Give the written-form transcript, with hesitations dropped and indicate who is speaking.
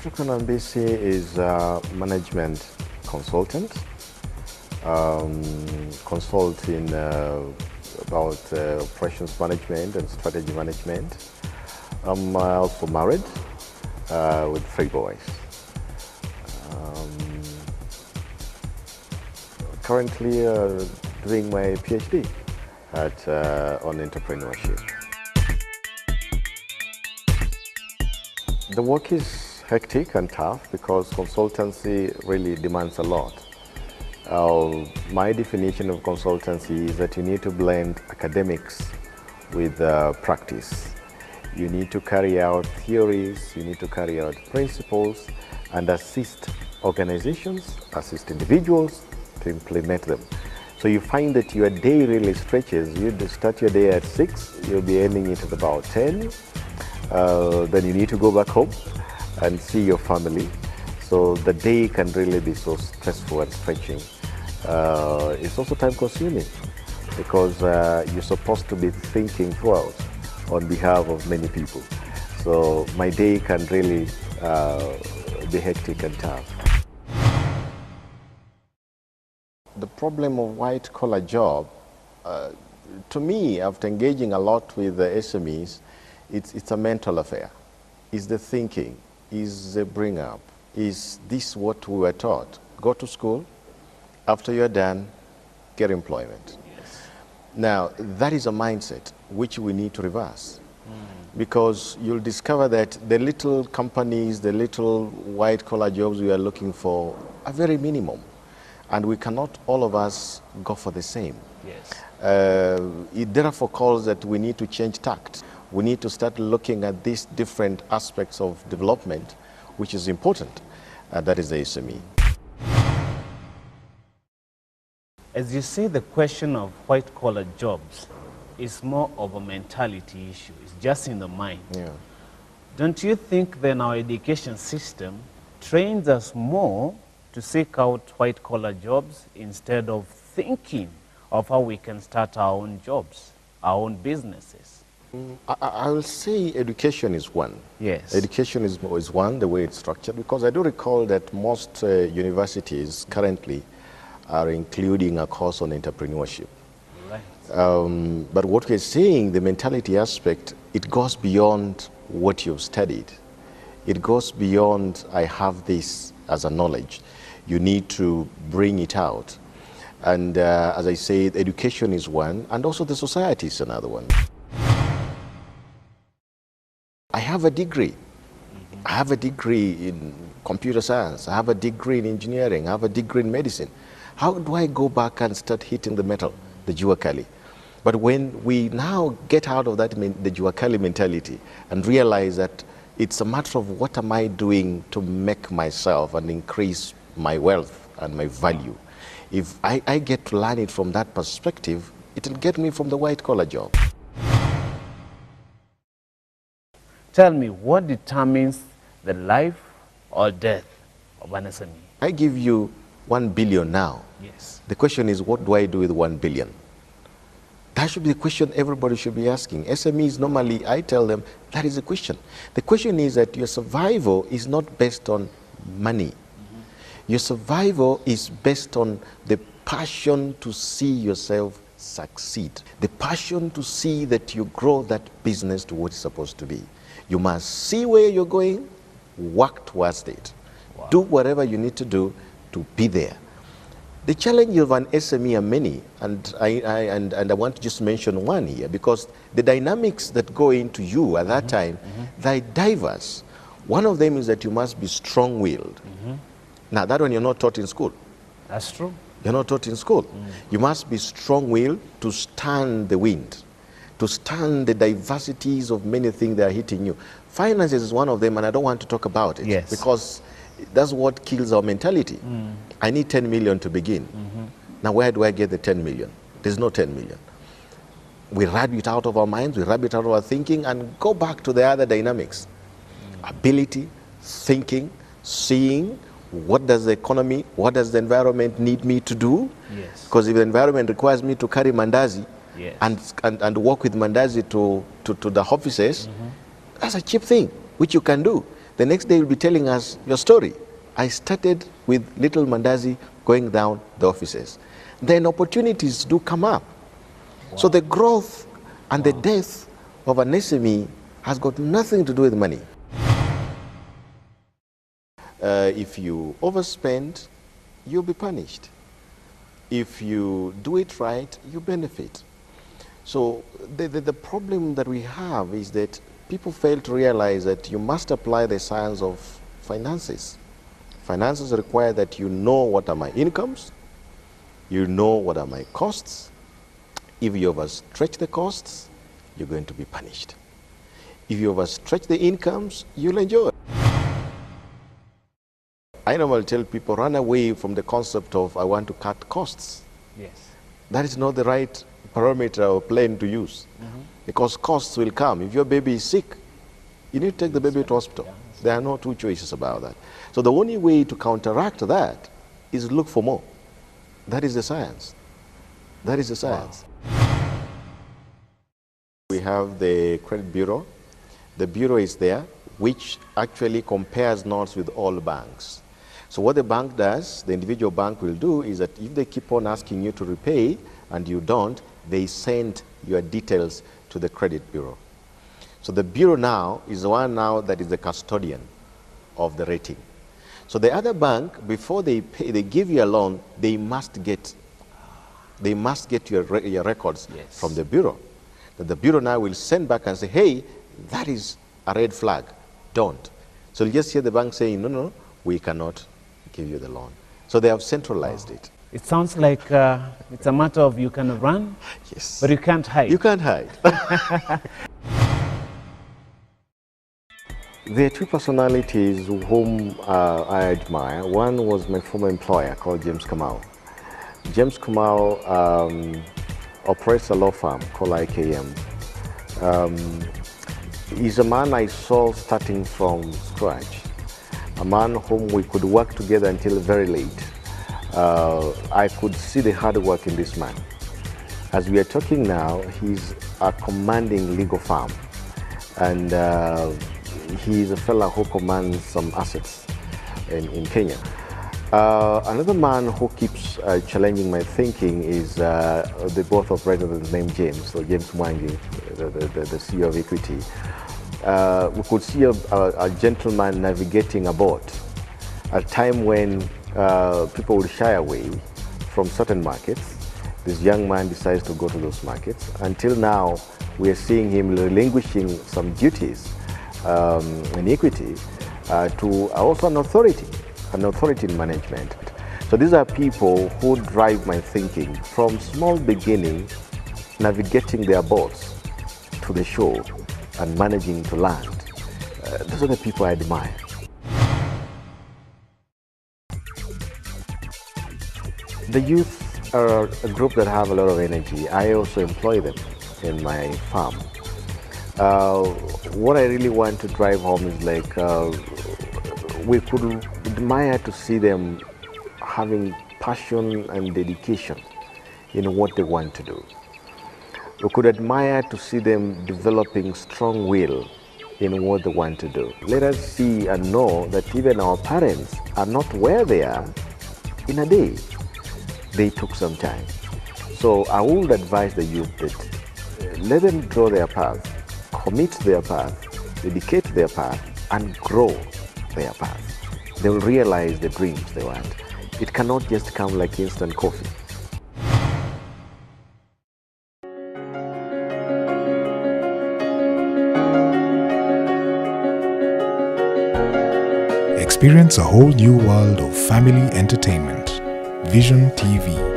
Speaker 1: Patrick Wanambisi is a management consultant, consulting about operations management and strategy management. I'm also married with 3 boys. Currently doing my PhD on entrepreneurship. The work is hectic and tough because consultancy really demands a lot. My definition of consultancy is that you need to blend academics with practice. You need to carry out theories, you need to carry out principles and assist organizations, assist individuals to implement them. So you find that your day really stretches. You start your day at 6, you'll be ending it at about 10. Then you need to go back home and see your family. So the day can really be so stressful and stretching. It's also time consuming because you're supposed to be thinking throughout on behalf of many people. So my day can really be hectic and tough. The problem of white-collar job, to me, after engaging a lot with the SMEs, it's a mental affair. Is the thinking, is the bring up, is this what we were taught? Go to school, after you're done, get employment.
Speaker 2: Yes.
Speaker 1: Now, that is a mindset which we need to reverse. Because you'll discover that the little companies, the little white-collar jobs we are looking for are very minimum. And we cannot, all of us, go for the same.
Speaker 2: Yes.
Speaker 1: It therefore calls that we need to change tact. We need to start looking at these different aspects of development, which is important. That is the SME.
Speaker 2: As you say, the question of white-collar jobs is more of a mentality issue. It's just in the mind.
Speaker 1: Yeah.
Speaker 2: Don't you think then our education system trains us more to seek out white-collar jobs instead of thinking of how we can start our own jobs, our own businesses?
Speaker 1: I will say education is one.
Speaker 2: Yes.
Speaker 1: Education is one, the way it's structured, because I do recall that most universities currently are including a course on entrepreneurship.
Speaker 2: Right.
Speaker 1: But what we're saying, the mentality aspect, it goes beyond what you've studied. It goes beyond, I have this as a knowledge. You need to bring it out. And as I said, education is one, and also the society is another one. I have a degree. I have a degree in computer science. I have a degree in engineering. I have a degree in medicine. How do I go back and start hitting the metal, the juakali? But when we now get out of that, the juakali mentality and realize that it's a matter of what am I doing to make myself and increase my wealth and my value. If I get to learn it from that perspective, it'll get me from the white-collar job.
Speaker 2: Tell me, what determines the life or death of an SME?
Speaker 1: I give you 1 billion now.
Speaker 2: Yes.
Speaker 1: The question is, what do I do with 1 billion? That should be the question everybody should be asking. SMEs, normally, I tell them, that is the question. The question is that your survival is not based on money. Your survival is based on the passion to see yourself succeed. The passion to see that you grow that business to what it's supposed to be. You must see where you're going, work towards it.
Speaker 2: Wow.
Speaker 1: Do whatever you need to do to be there. The challenge of an SME are many, and I want to just mention one here, because the dynamics that go into you at that time, they're diverse. One of them is that you must be strong-willed. Now, that one you're not taught in school.
Speaker 2: That's true.
Speaker 1: You're not taught in school. You must be strong-willed to stand the wind, to stand the diversities of many things that are hitting you. Finances is one of them, and I don't want to talk about it.
Speaker 2: Yes.
Speaker 1: Because that's what kills our mentality. I need 10 million to begin. Now, where do I get the 10 million? There's no 10 million. We rub it out of our minds, we rub it out of our thinking, and go back to the other dynamics. Ability, thinking, seeing, what does the economy, what does the environment need me to do?
Speaker 2: Yes.
Speaker 1: Because if the environment requires me to carry mandazi,
Speaker 2: Yes.
Speaker 1: and walk with mandazi to the offices, that's a cheap thing, which you can do. The next day, you'll be telling us your story. I started with little mandazi going down the offices. Then opportunities do come up. Wow. So the growth and the death of an SME has got nothing to do with money. If you overspend, you'll be punished. If you do it right, you benefit. So the problem that we have is that people fail to realize that you must apply the science of finances. Finances require that you know what are my incomes, you know what are my costs. If you overstretch the costs, you're going to be punished. If you overstretch the incomes, you'll enjoy. I normally tell people, run away from the concept of I want to cut costs.
Speaker 2: Yes.
Speaker 1: That is not the right parameter or plane to use, because costs will come. If your baby is sick, you need to take the baby to hospital. There are no two choices about that. So the only way to counteract that is look for more. That is the science. That is the science. Wow. We have the credit bureau. The bureau is there, which actually compares notes with all banks. So what the bank does, the individual bank will do, is that if they keep on asking you to repay and you don't, they send your details to the credit bureau. So the bureau now is the one now that is the custodian of the rating. So the other bank, before they pay, they give you a loan, they must get your records from the bureau. The bureau now will send back and say, hey, that is a red flag, don't. So you just hear the bank saying, no, no, we cannot give you the loan. So they have centralized it.
Speaker 2: It sounds like it's a matter of you can run,
Speaker 1: yes,
Speaker 2: but you can't hide.
Speaker 1: You can't hide. There are two personalities whom I admire. One was my former employer called James Kamau. James Kamau operates a law firm called IKM. He's a man I saw starting from scratch, a man whom we could work together until very late. I could see the hard work in this man. As we are talking now, he's a commanding legal firm, and he's a fellow who commands some assets in Kenya. Another man who keeps challenging my thinking is the both operator of the name James, so James Mwangi, the CEO of Equity. We could see a gentleman navigating a boat at a time when people would shy away from certain markets. This young man decides to go to those markets. Until now, we are seeing him relinquishing some duties in Equity to also an authority in management. So these are people who drive my thinking from small beginning, navigating their boats to the shore and managing to land. Those are the people I admire. The youth are a group that have a lot of energy. I also employ them in my farm. What I really want to drive home is like we could admire to see them having passion and dedication in what they want to do. We could admire to see them developing strong will in what they want to do. Let us see and know that even our parents are not where they are in a day. They took some time. So I would advise the youth that let them draw their path, commit their path, dedicate their path, and grow their path. They will realize the dreams they want. It cannot just come like instant coffee.
Speaker 3: Experience a whole new world of family entertainment. Vision TV.